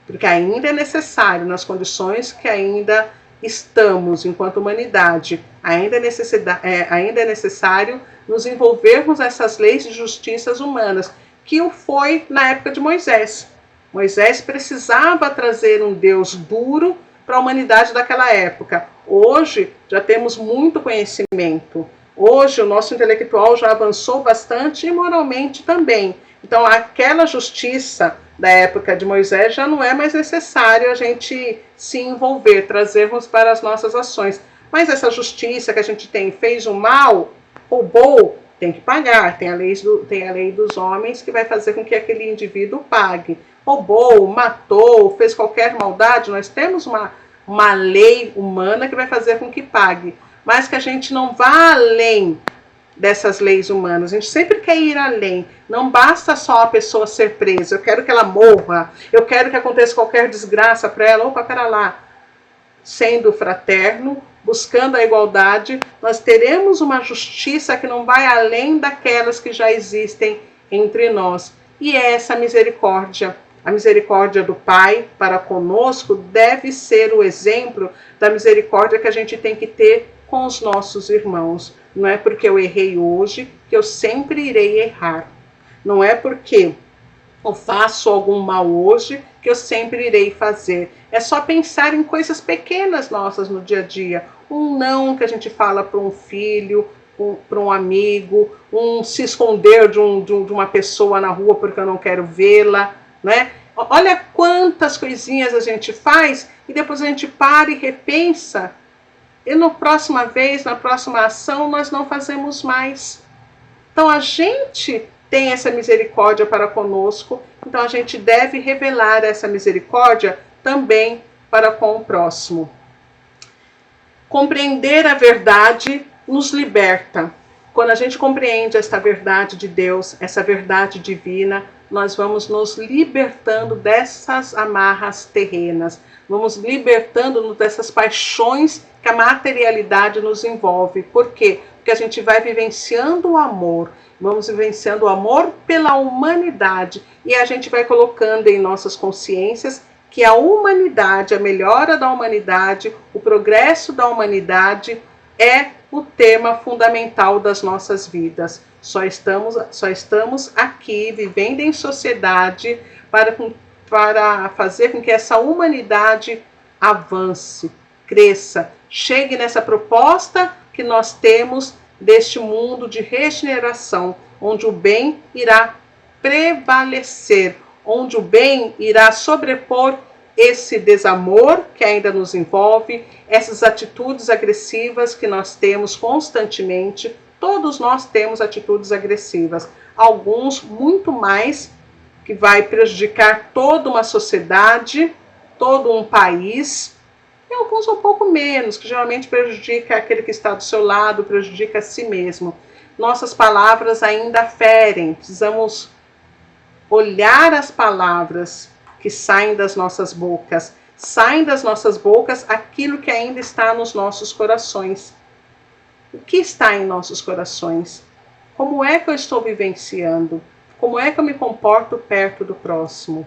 porque ainda é necessário, nas condições que ainda estamos enquanto humanidade, ainda é necessário nos envolvermos nessas leis de justiças humanas, que o foi na época de Moisés. Moisés precisava trazer um Deus duro para a humanidade daquela época. Hoje já temos muito conhecimento. Hoje o nosso intelectual já avançou bastante e moralmente também. Então aquela justiça da época de Moisés já não é mais necessário a gente se envolver, trazermos para as nossas ações. Mas essa justiça que a gente tem, fez o mal, roubou, tem que pagar. Tem a lei dos homens que vai fazer com que aquele indivíduo pague. Roubou, matou, fez qualquer maldade, nós temos uma lei humana que vai fazer com que pague. Mas que a gente não vá além dessas leis humanas. A gente sempre quer ir além. Não basta só a pessoa ser presa. Eu quero que ela morra. Eu quero que aconteça qualquer desgraça para ela. Opa, pera lá. Sendo fraterno, buscando a igualdade, nós teremos uma justiça que não vai além daquelas que já existem entre nós. E é essa misericórdia. A misericórdia do Pai para conosco deve ser o exemplo da misericórdia que a gente tem que ter com os nossos irmãos. Não é porque eu errei hoje que eu sempre irei errar. Não é porque eu faço algum mal hoje que eu sempre irei fazer. É só pensar em coisas pequenas nossas no dia a dia. Um não que a gente fala para um filho, para um amigo, se esconder de uma pessoa na rua porque eu não quero vê-la, né? Olha quantas coisinhas a gente faz e depois a gente para e repensa. E na próxima vez, na próxima ação, nós não fazemos mais. Então a gente tem essa misericórdia para conosco, então a gente deve revelar essa misericórdia também para com o próximo. Compreender a verdade nos liberta. Quando a gente compreende esta verdade de Deus, essa verdade divina, nós vamos nos libertando dessas amarras terrenas, vamos libertando-nos dessas paixões que a materialidade nos envolve. Por quê? Porque a gente vai vivenciando o amor, vamos vivenciando o amor pela humanidade e a gente vai colocando em nossas consciências que a humanidade, a melhora da humanidade, o progresso da humanidade é o tema fundamental das nossas vidas. Só estamos aqui vivendo em sociedade para para fazer com que essa humanidade avance, cresça, chegue nessa proposta que nós temos deste mundo de regeneração, onde o bem irá prevalecer, onde o bem irá sobrepor esse desamor que ainda nos envolve, essas atitudes agressivas que nós temos constantemente. Todos nós temos atitudes agressivas, alguns muito mais, que vai prejudicar toda uma sociedade, todo um país, e alguns um pouco menos, que geralmente prejudica aquele que está do seu lado, prejudica a si mesmo. Nossas palavras ainda ferem, precisamos olhar as palavras que saem das nossas bocas. Saem das nossas bocas aquilo que ainda está nos nossos corações. O que está em nossos corações? Como é que eu estou vivenciando? Como é que eu me comporto perto do próximo?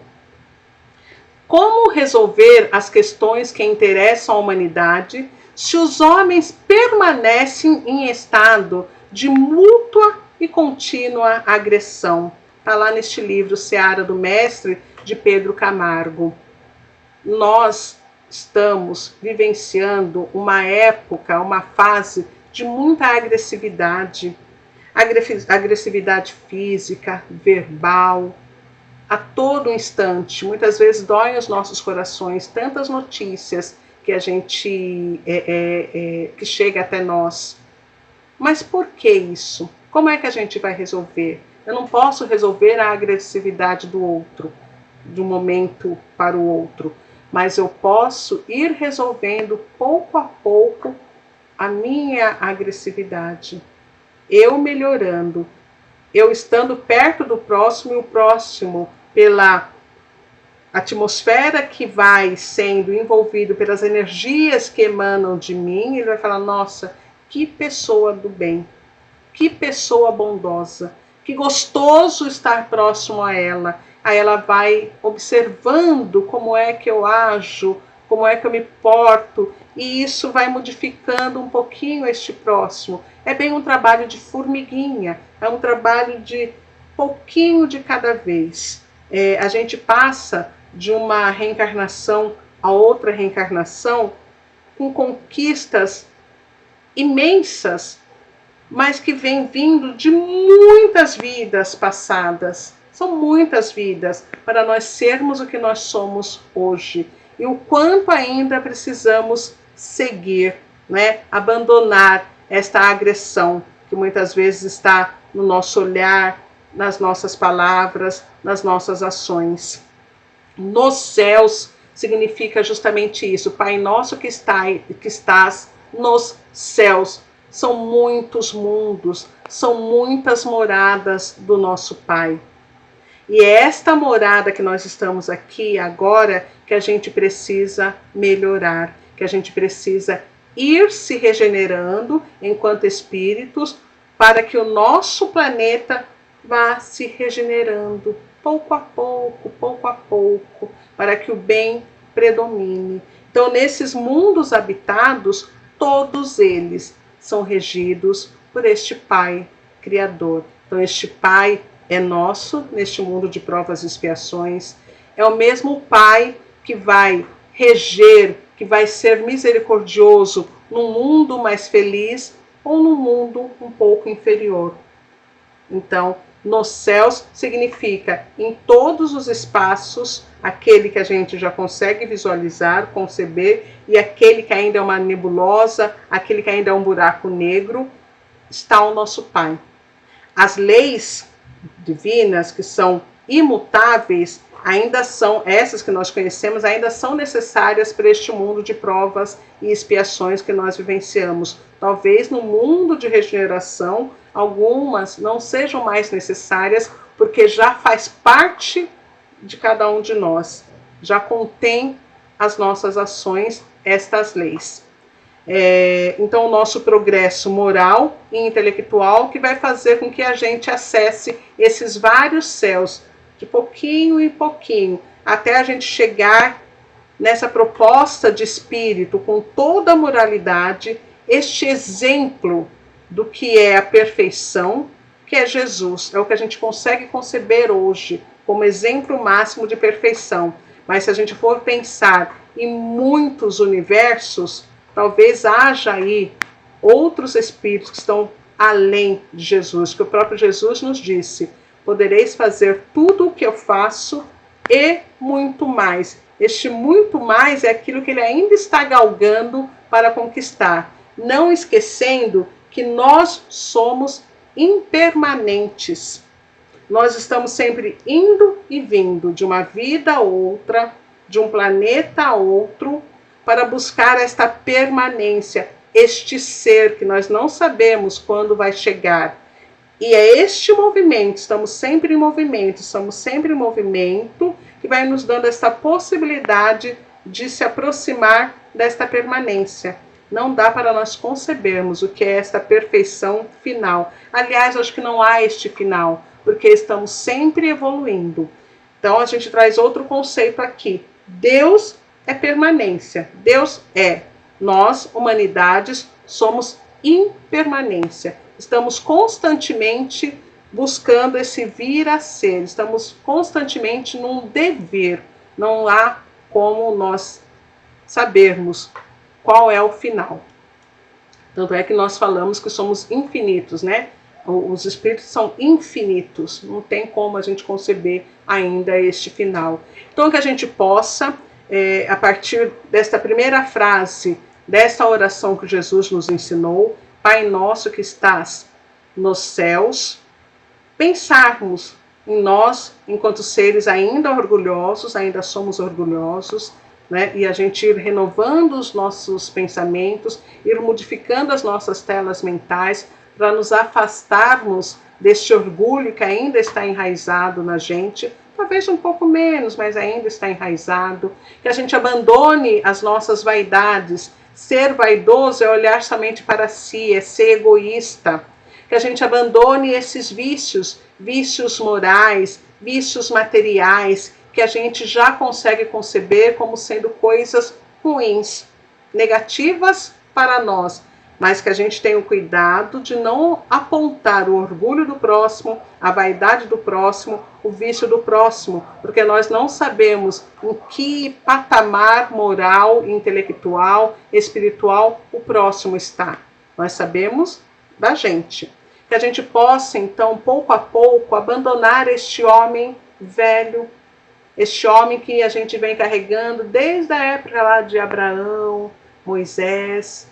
Como resolver as questões que interessam à humanidade se os homens permanecem em estado de mútua e contínua agressão? Está lá neste livro, Seara do Mestre, de Pedro Camargo. Nós estamos vivenciando uma época, uma fase de muita agressividade. Agressividade física, verbal, a todo instante. Muitas vezes dói os nossos corações, tantas notícias que a gente que chega até nós. Mas por que isso? Como é que a gente vai resolver? Eu não posso resolver a agressividade do outro, de um momento para o outro, mas eu posso ir resolvendo pouco a pouco a minha agressividade. Eu melhorando, eu estando perto do próximo, e o próximo, pela atmosfera que vai sendo envolvido, pelas energias que emanam de mim, ele vai falar: nossa, que pessoa do bem, que pessoa bondosa, que gostoso estar próximo a ela. Aí ela vai observando como é que eu ajo, como é que eu me porto, e isso vai modificando um pouquinho este próximo. É bem um trabalho de formiguinha, é um trabalho de pouquinho de cada vez. A gente passa de uma reencarnação a outra reencarnação com conquistas imensas, mas que vem vindo de muitas vidas passadas. São muitas vidas para nós sermos o que nós somos hoje. E o quanto ainda precisamos seguir, né? Abandonar esta agressão que muitas vezes está no nosso olhar, nas nossas palavras, nas nossas ações. Nos céus significa justamente isso. Pai nosso que estás nos céus. São muitos mundos, são muitas moradas do nosso Pai. E é esta morada que nós estamos aqui agora que a gente precisa melhorar, que a gente precisa ir se regenerando enquanto espíritos, para que o nosso planeta vá se regenerando pouco a pouco, para que o bem predomine. Então, nesses mundos habitados, todos eles são regidos por este Pai Criador. Então, este Pai é nosso neste mundo de provas e expiações. É o mesmo Pai que vai reger, que vai ser misericordioso num mundo mais feliz ou num mundo um pouco inferior. Então, nos céus significa em todos os espaços, aquele que a gente já consegue visualizar, conceber, e aquele que ainda é uma nebulosa, aquele que ainda é um buraco negro, está o nosso Pai. As leis divinas, que são imutáveis, ainda são, essas que nós conhecemos, ainda são necessárias para este mundo de provas e expiações que nós vivenciamos. Talvez no mundo de regeneração, algumas não sejam mais necessárias, porque já faz parte de cada um de nós, já contém as nossas ações estas leis. Então, o nosso progresso moral e intelectual que vai fazer com que a gente acesse esses vários céus, de pouquinho em pouquinho, até a gente chegar nessa proposta de espírito com toda a moralidade, este exemplo do que é a perfeição, que é Jesus. É o que a gente consegue conceber hoje como exemplo máximo de perfeição. Mas se a gente for pensar em muitos universos, talvez haja aí outros espíritos que estão além de Jesus, que o próprio Jesus nos disse: podereis fazer tudo o que eu faço e muito mais. Este muito mais é aquilo que ele ainda está galgando para conquistar, não esquecendo que nós somos impermanentes. Nós estamos sempre indo e vindo de uma vida a outra, de um planeta a outro, para buscar esta permanência, este ser que nós não sabemos quando vai chegar. E é este movimento, estamos sempre em movimento, que vai nos dando essa possibilidade de se aproximar desta permanência. Não dá para nós concebermos o que é esta perfeição final. Aliás, acho que não há este final, porque estamos sempre evoluindo. Então a gente traz outro conceito aqui. Deus é permanência. Deus é. Nós, humanidades, somos impermanência. Estamos constantemente buscando esse vir a ser. Estamos constantemente num dever. Não há como nós sabermos qual é o final. Tanto é que nós falamos que somos infinitos, né? Os espíritos são infinitos. Não tem como a gente conceber ainda este final. Então que a gente possa, a partir desta primeira frase, desta oração que Jesus nos ensinou, Pai nosso que estás nos céus, pensarmos em nós, enquanto seres ainda orgulhosos, ainda somos orgulhosos, né? E a gente ir renovando os nossos pensamentos, ir modificando as nossas telas mentais, para nos afastarmos deste orgulho que ainda está enraizado na gente, talvez um pouco menos, mas ainda está enraizado, que a gente abandone as nossas vaidades. Ser vaidoso é olhar somente para si, é ser egoísta. Que a gente abandone esses vícios, vícios morais, vícios materiais, que a gente já consegue conceber como sendo coisas ruins, negativas para nós, mas que a gente tenha o cuidado de não apontar o orgulho do próximo, a vaidade do próximo, o vício do próximo, porque nós não sabemos em que patamar moral, intelectual, espiritual o próximo está. Nós sabemos da gente. Que a gente possa, então, pouco a pouco, abandonar este homem velho, este homem que a gente vem carregando desde a época lá de Abraão, Moisés,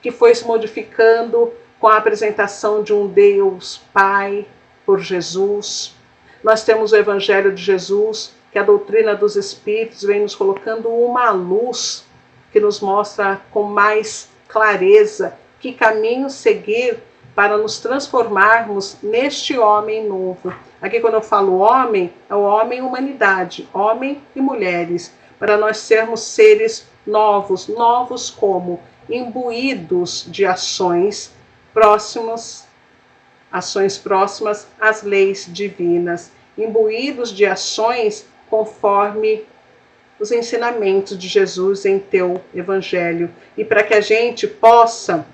que foi se modificando com a apresentação de um Deus Pai por Jesus. Nós temos o Evangelho de Jesus, que a doutrina dos Espíritos vem nos colocando uma luz que nos mostra com mais clareza que caminho seguir para nos transformarmos neste homem novo. Aqui quando eu falo homem, é o homem humanidade, homem e mulheres, para nós sermos seres novos, novos como? Imbuídos de ações próximas às leis divinas, imbuídos de ações conforme os ensinamentos de Jesus em teu Evangelho, e para que a gente possa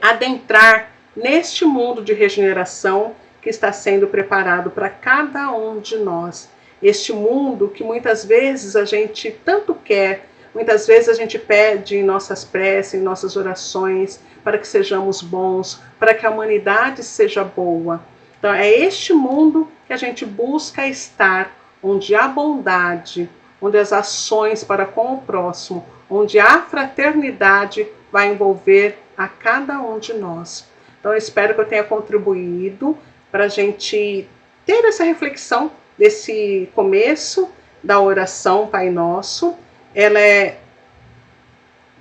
adentrar neste mundo de regeneração que está sendo preparado para cada um de nós. Este mundo que muitas vezes a gente tanto quer, muitas vezes a gente pede em nossas preces, em nossas orações, para que sejamos bons, para que a humanidade seja boa. Então é este mundo que a gente busca estar, onde há bondade, onde as ações para com o próximo, onde a fraternidade vai envolver a cada um de nós. Então eu espero que eu tenha contribuído para a gente ter essa reflexão desse começo da oração Pai Nosso. Ela é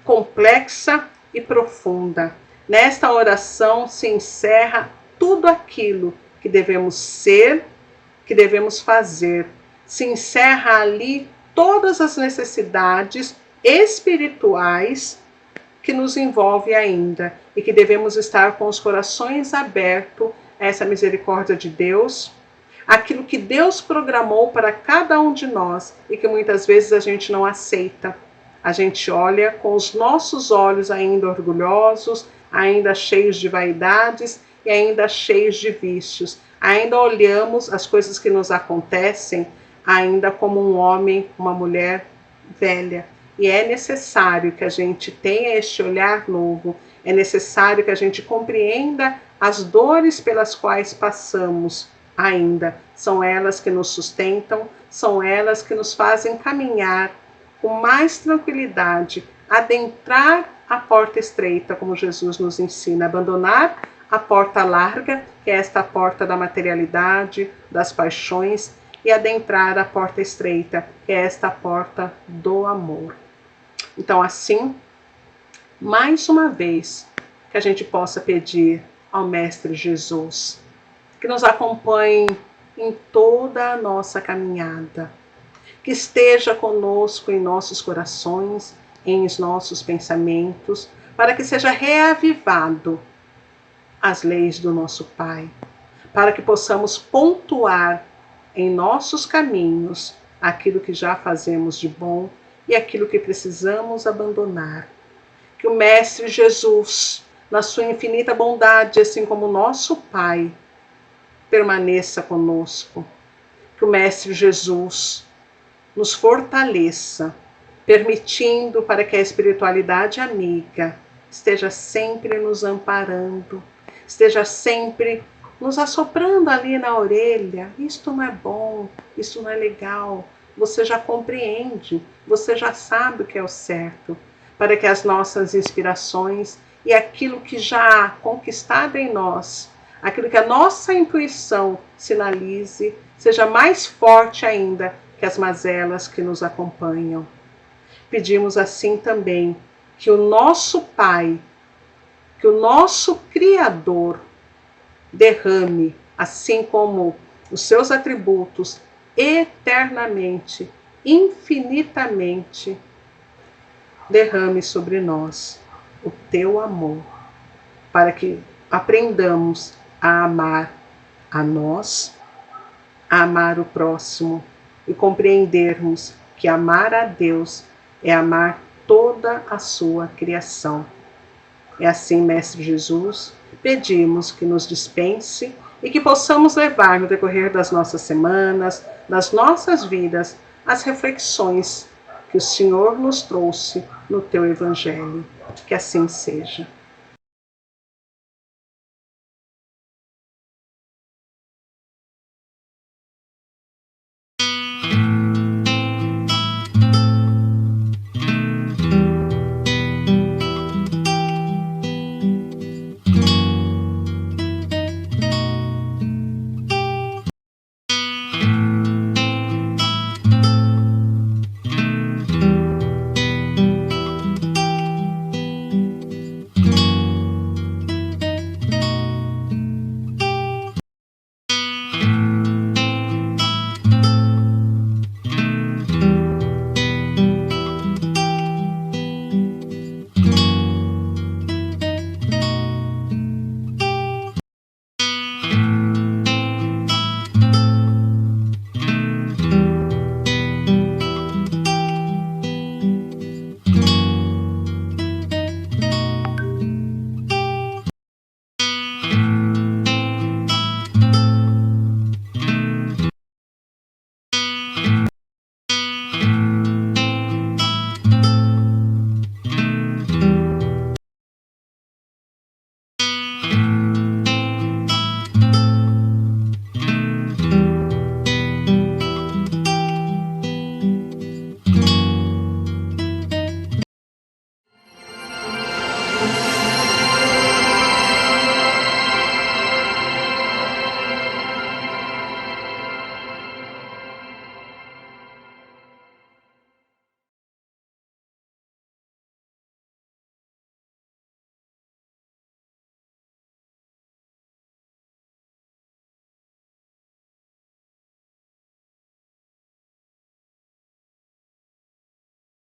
complexa e profunda. Nesta oração se encerra tudo aquilo que devemos ser, que devemos fazer. Se encerra ali todas as necessidades espirituais que nos envolve ainda e que devemos estar com os corações abertos a essa misericórdia de Deus, aquilo que Deus programou para cada um de nós e que muitas vezes a gente não aceita. A gente olha com os nossos olhos ainda orgulhosos, ainda cheios de vaidades e ainda cheios de vícios. Ainda olhamos as coisas que nos acontecem ainda como um homem, uma mulher velha. E é necessário que a gente tenha este olhar novo, é necessário que a gente compreenda as dores pelas quais passamos ainda. São elas que nos sustentam, são elas que nos fazem caminhar com mais tranquilidade, adentrar a porta estreita, como Jesus nos ensina, abandonar a porta larga, que é esta porta da materialidade, das paixões, e adentrar a porta estreita, que é esta porta do amor. Então, assim, mais uma vez, que a gente possa pedir ao Mestre Jesus que nos acompanhe em toda a nossa caminhada, que esteja conosco em nossos corações, em nossos pensamentos, para que seja reavivado as leis do nosso Pai, para que possamos pontuar em nossos caminhos aquilo que já fazemos de bom e aquilo que precisamos abandonar. Que o Mestre Jesus, na sua infinita bondade, assim como nosso Pai, permaneça conosco. Que o Mestre Jesus nos fortaleça, permitindo para que a espiritualidade amiga esteja sempre nos amparando, esteja sempre nos assoprando ali na orelha. Isto não é bom, isto não é legal. Você já compreende, você já sabe o que é o certo, para que as nossas inspirações e aquilo que já há conquistado em nós, aquilo que a nossa intuição sinalize, seja mais forte ainda que as mazelas que nos acompanham. Pedimos assim também que o nosso Pai, que o nosso Criador derrame, assim como os seus atributos, eternamente, infinitamente, derrame sobre nós o teu amor, para que aprendamos a amar a nós, a amar o próximo e compreendermos que amar a Deus é amar toda a sua criação. É assim, Mestre Jesus, pedimos que nos dispense e que possamos levar no decorrer das nossas semanas, das nossas vidas, as reflexões que o Senhor nos trouxe no teu Evangelho. Que assim seja.